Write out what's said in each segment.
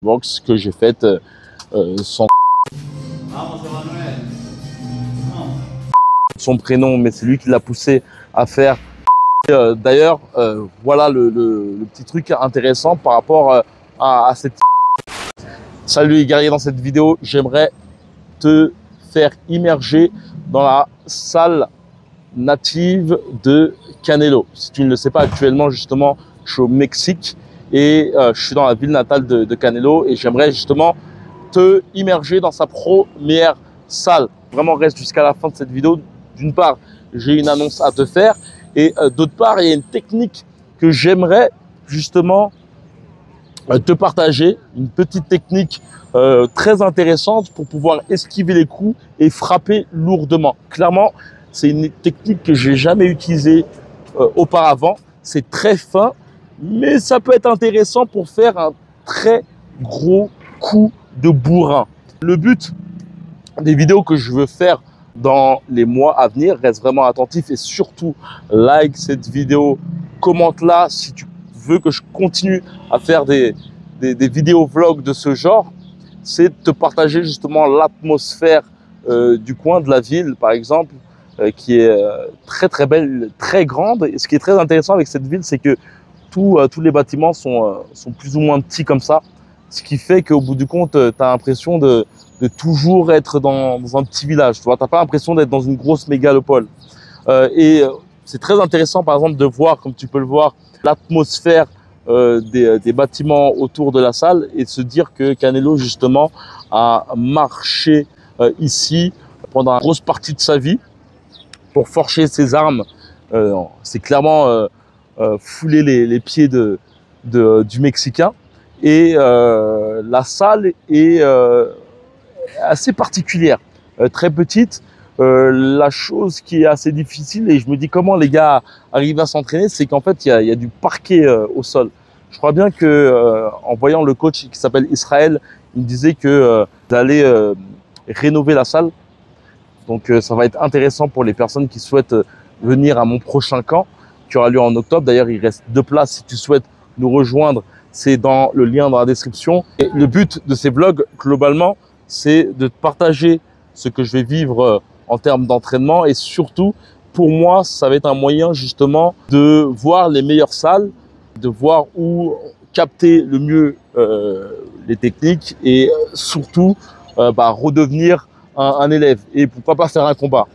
box que j'ai faite sans son prénom, mais c'est lui qui l'a poussé à faire. D'ailleurs, voilà le petit truc intéressant par rapport à cette... Salut les guerriers, dans cette vidéo, j'aimerais te faire immerger dans la salle native de Canelo. Si tu ne le sais pas, actuellement, justement, je suis au Mexique et je suis dans la ville natale de Canelo et j'aimerais justement te immerger dans sa première salle. Vraiment, reste jusqu'à la fin de cette vidéo. D'une part, j'ai une annonce à te faire et d'autre part, il y a une technique que j'aimerais justement te partager, une petite technique très intéressante pour pouvoir esquiver les coups et frapper lourdement. Clairement, c'est une technique que j'ai jamais utilisée auparavant. C'est très fin, mais ça peut être intéressant pour faire un très gros coup de bourrin. Le but des vidéos que je veux faire dans les mois à venir, reste vraiment attentif et surtout like cette vidéo, commente-la si tu veux que je continue à faire des vidéos vlogs de ce genre. C'est de te partager justement l'atmosphère du coin de la ville, par exemple, qui est très belle, très grande. Et ce qui est très intéressant avec cette ville, c'est que tous les bâtiments sont plus ou moins petits comme ça, ce qui fait qu'au bout du compte, tu as l'impression de toujours être dans un petit village. Tu n'as pas l'impression d'être dans une grosse mégalopole. C'est très intéressant, par exemple, de voir, comme tu peux le voir, l'atmosphère des bâtiments autour de la salle et de se dire que Canelo, justement, a marché ici pendant une grosse partie de sa vie pour forger ses armes. C'est clairement fouler les pieds du Mexicain. Et la salle est assez particulière, très petite. La chose qui est assez difficile, et je me dis comment les gars arrivent à s'entraîner, c'est qu'en fait, il y a du parquet au sol. Je crois bien que en voyant le coach qui s'appelle Israël, il me disait que d'aller rénover la salle. Donc ça va être intéressant pour les personnes qui souhaitent venir à mon prochain camp, qui aura lieu en octobre. D'ailleurs, il reste 2 places si tu souhaites nous rejoindre. C'est dans le lien dans la description. Et le but de ces vlogs, globalement, c'est de te partager ce que je vais vivre en termes d'entraînement. Et surtout, pour moi, ça va être un moyen justement de voir les meilleures salles, de voir où capter le mieux les techniques et surtout redevenir un élève. Et pourquoi pas faire un combat.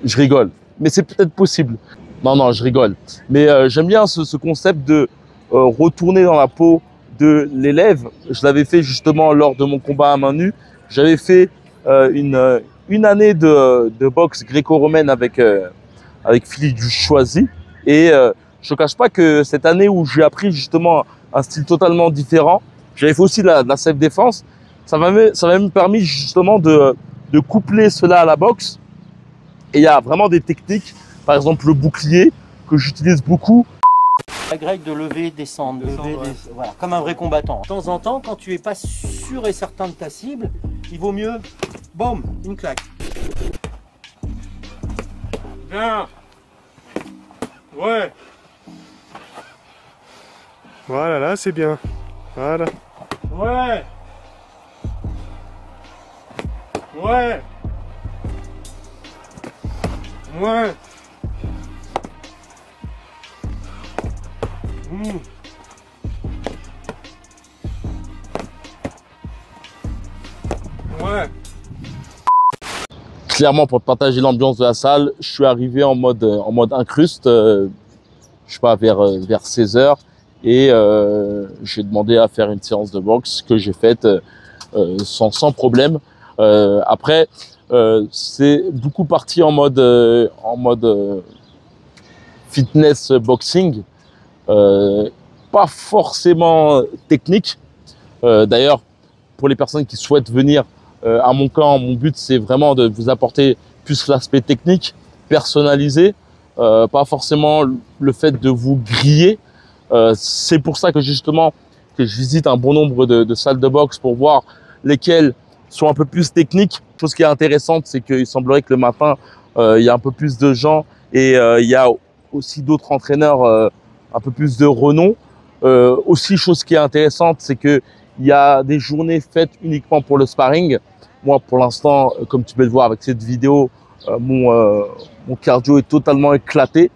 Je rigole, mais c'est peut-être possible. Non, je rigole. Mais j'aime bien ce concept de retourner dans la peau de l'élève. Je l'avais fait justement lors de mon combat à main nue. J'avais fait une année de boxe gréco-romaine avec Philippe Choisy. Et je ne cache pas que cette année où j'ai appris justement un style totalement différent, j'avais fait aussi de la self-défense. Ça m'a même permis justement de coupler cela à la boxe. Et il y a vraiment des techniques, par exemple le bouclier, que j'utilise beaucoup. La grecque de lever, descendre, voilà, comme un vrai combattant. De temps en temps, quand tu es pas sûr et certain de ta cible, il vaut mieux, boum, une claque. Bien. Ouais. Voilà, là c'est bien. Voilà. Ouais. Ouais. Ouais. Ouais. Clairement, pour partager l'ambiance de la salle, je suis arrivé en mode incruste, je sais pas, vers 16 h et j'ai demandé à faire une séance de boxe que j'ai faite sans problème. Après, c'est beaucoup parti en mode fitness boxing. Pas forcément technique. D'ailleurs, pour les personnes qui souhaitent venir à mon camp, mon but c'est vraiment de vous apporter plus l'aspect technique, personnalisé, pas forcément le fait de vous griller. C'est pour ça que justement que je visite un bon nombre de salles de boxe pour voir lesquelles sont un peu plus techniques. Chose qui est intéressante, c'est qu'il semblerait que le matin, il y a un peu plus de gens et il y a aussi d'autres entraîneurs un peu plus de renom. Aussi, chose qui est intéressante, c'est que Il y a des journées faites uniquement pour le sparring. Moi, pour l'instant, comme tu peux le voir avec cette vidéo, mon cardio est totalement éclaté.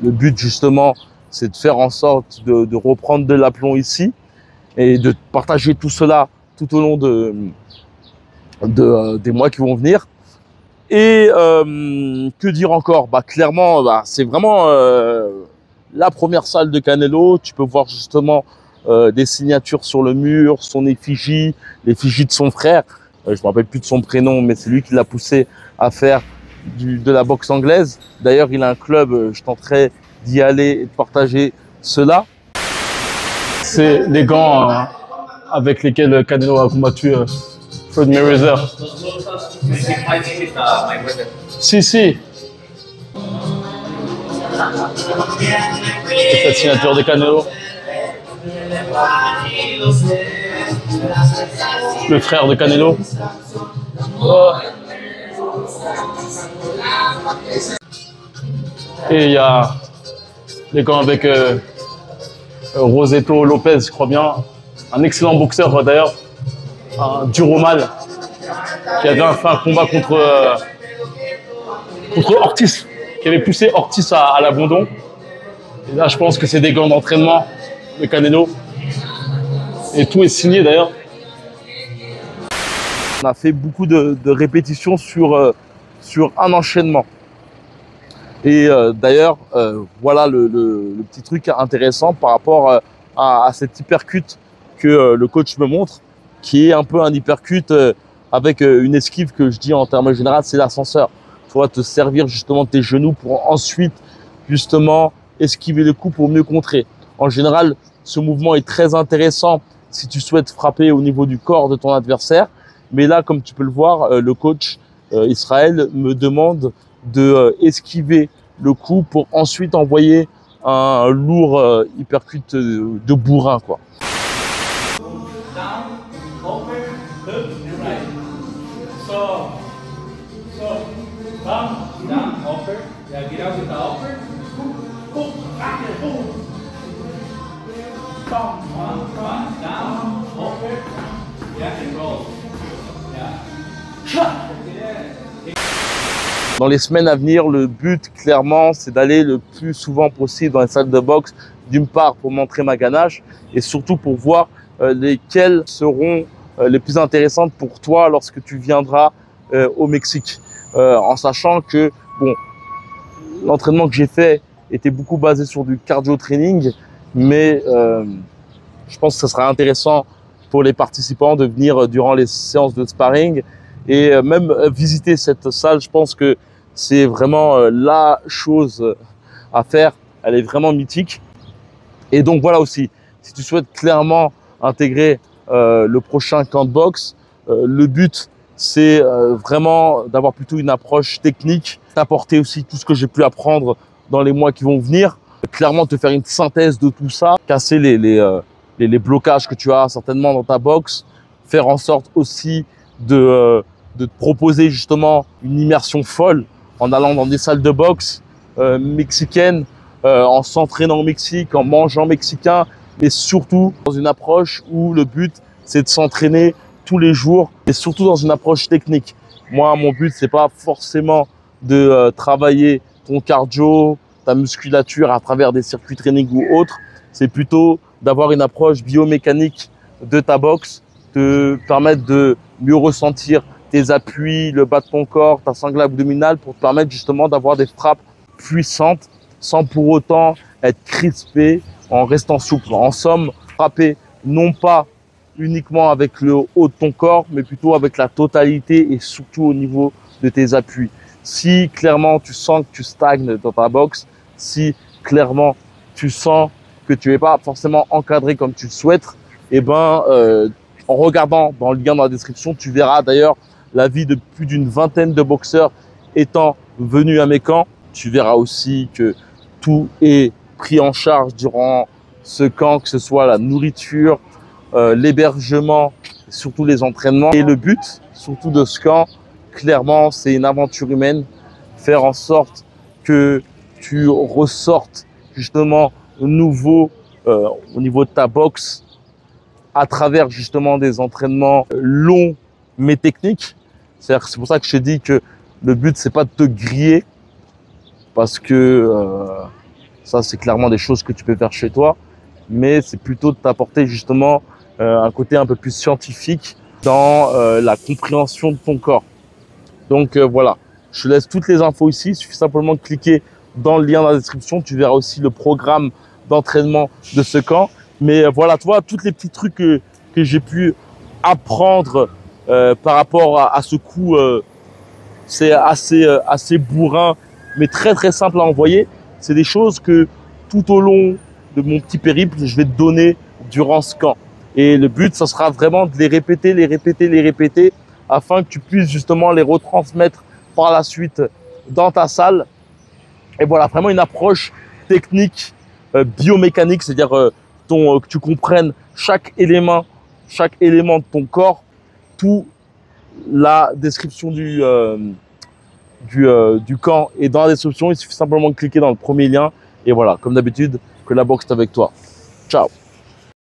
Le but justement, c'est de faire en sorte de reprendre de l'aplomb ici et de partager tout cela tout au long des mois qui vont venir. Et que dire encore? Clairement, c'est vraiment la première salle de Canelo. Tu peux voir justement des signatures sur le mur, son effigie, l'effigie de son frère. Je me rappelle plus de son prénom, mais c'est lui qui l'a poussé à faire de la boxe anglaise. D'ailleurs, il a un club, je tenterai d'y aller et de partager cela. C'est les gants avec lesquels Canelo a combattu Floyd Mayweather. Si. C'est cette signature de Canelo. Le frère de Canelo. Et il y a les gants avec Rosetto Lopez, je crois bien. Un excellent boxeur d'ailleurs. Un dur au mal. Qui avait fait un combat contre Ortiz. Qui avait poussé Ortiz à l'abandon. Et là, je pense que c'est des gants d'entraînement de Canelo. Et tout est signé d'ailleurs. On a fait beaucoup de répétitions sur un enchaînement. Et d'ailleurs, voilà le petit truc intéressant par rapport à cet hypercut que le coach me montre, qui est un peu un hypercut avec une esquive que je dis en termes généraux, c'est l'ascenseur. Tu vas te servir justement de tes genoux pour ensuite justement esquiver le coup pour mieux contrer. En général, ce mouvement est très intéressant si tu souhaites frapper au niveau du corps de ton adversaire. Mais là, comme tu peux le voir, le coach Israël me demande de esquiver le coup pour ensuite envoyer un lourd hypercut de bourrin, quoi. Dans les semaines à venir, le but, clairement, c'est d'aller le plus souvent possible dans les salles de boxe, d'une part pour montrer ma ganache et surtout pour voir lesquelles seront les plus intéressantes pour toi lorsque tu viendras au Mexique. En sachant que bon, l'entraînement que j'ai fait était beaucoup basé sur du cardio training, mais je pense que ce sera intéressant pour les participants de venir durant les séances de sparring et même visiter cette salle. Je pense que c'est vraiment la chose à faire. Elle est vraiment mythique. Et donc voilà aussi, si tu souhaites clairement intégrer le prochain camp de boxe, le but c'est vraiment d'avoir plutôt une approche technique, d'apporter aussi tout ce que j'ai pu apprendre dans les mois qui vont venir, clairement te faire une synthèse de tout ça, casser les blocages que tu as certainement dans ta boxe, faire en sorte aussi de te proposer justement une immersion folle en allant dans des salles de boxe mexicaines, en s'entraînant au Mexique, en mangeant mexicain, mais surtout dans une approche où le but c'est de s'entraîner tous les jours et surtout dans une approche technique. Moi, mon but c'est pas forcément de travailler ton cardio, ta musculature à travers des circuits training ou autres, c'est plutôt d'avoir une approche biomécanique de ta boxe, te permettre de mieux ressentir tes appuis, le bas de ton corps, ta sangle abdominale pour te permettre justement d'avoir des frappes puissantes sans pour autant être crispé en restant souple. En somme, frapper non pas uniquement avec le haut de ton corps, mais plutôt avec la totalité et surtout au niveau de tes appuis. Si clairement tu sens que tu stagnes dans ta boxe, si clairement tu sens que tu n'es pas forcément encadré comme tu le souhaites, et ben, en regardant dans le lien dans la description, tu verras d'ailleurs l'avis de plus d'une vingtaine de boxeurs étant venus à mes camps. Tu verras aussi que tout est pris en charge durant ce camp, que ce soit la nourriture, l'hébergement, surtout les entraînements. Et le but, surtout de ce camp, clairement, c'est une aventure humaine. Faire en sorte que tu ressortes justement nouveau au niveau de ta boxe à travers justement des entraînements longs mais techniques. C'est pour ça que je te dis que le but, c'est pas de te griller, parce que ça, c'est clairement des choses que tu peux faire chez toi, mais c'est plutôt de t'apporter justement un côté un peu plus scientifique dans la compréhension de ton corps. Donc voilà, je te laisse toutes les infos ici. Il suffit simplement de cliquer dans le lien dans la description. Tu verras aussi le programme d'entraînement de ce camp. Mais voilà, tu vois, tous les petits trucs que j'ai pu apprendre par rapport à ce coup, c'est assez bourrin, mais très très simple à envoyer. C'est des choses que tout au long de mon petit périple, je vais te donner durant ce camp. Et le but, ça sera vraiment de les répéter, afin que tu puisses justement les retransmettre par la suite dans ta salle. Et voilà, vraiment une approche technique, biomécanique, c'est-à-dire que tu comprennes chaque élément de ton corps. Tout la description du camp est dans la description. Il suffit simplement de cliquer dans le premier lien. Et voilà, comme d'habitude, que la boxe est avec toi. Ciao.